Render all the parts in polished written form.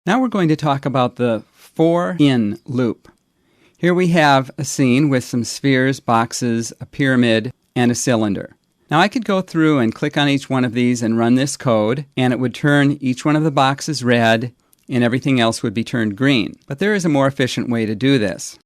Now we're going to talk about the for-in loop. Here we have a scene with some spheres, boxes, a pyramid, and a cylinder. Now I could go through and click on each one of these and run this code, and it would turn each one of the boxes red, and everything else would be turned green. But there is a more efficient way to do this.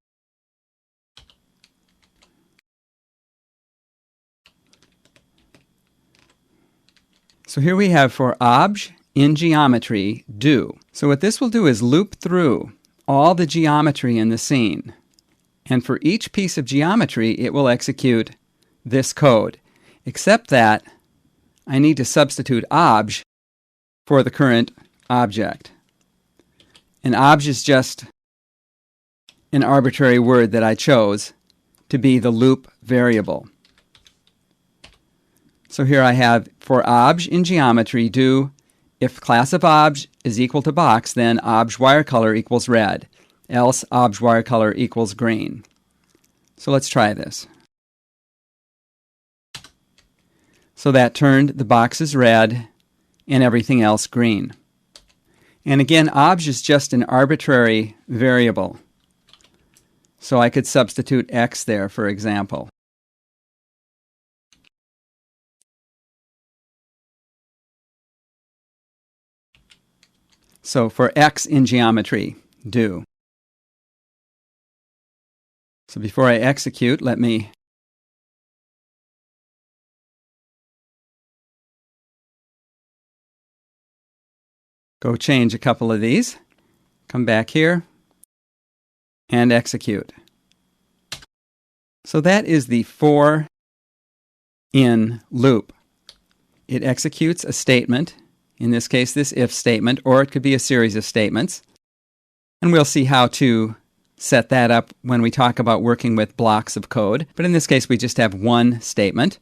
So here we have for obj in geometry do. So what this will do is loop through all the geometry in the scene. And for each piece of geometry, it will execute this code, except that I need to substitute obj for the current object. And obj is just an arbitrary word that I chose to be the loop variable. So here I have for obj in geometry do if class of obj is equal to box, then obj wire color equals red, else obj wire color equals green. So let's try this. So that turned the boxes red and everything else green. And again, obj is just an arbitrary variable. So I could substitute x there, for example. So for x in geometry, do. So before I execute, let me go change a couple of these, come back here, and execute. So that is the for-in loop. It executes a statement, in this case this if statement, or it could be a series of statements. And we'll see how to set that up when we talk about working with blocks of code. But in this case we just have one statement.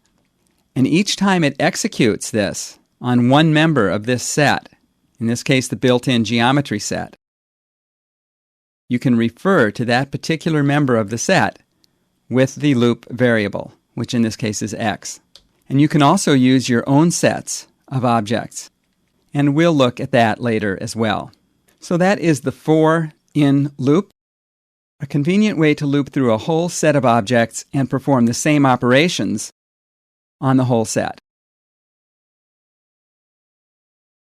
And each time it executes this on one member of this set, in this case the built-in geometry set, you can refer to that particular member of the set with the loop variable, which in this case is x. And you can also use your own sets of objects. And we'll look at that later as well. So that is the for-in loop, a convenient way to loop through a whole set of objects and perform the same operations on the whole set.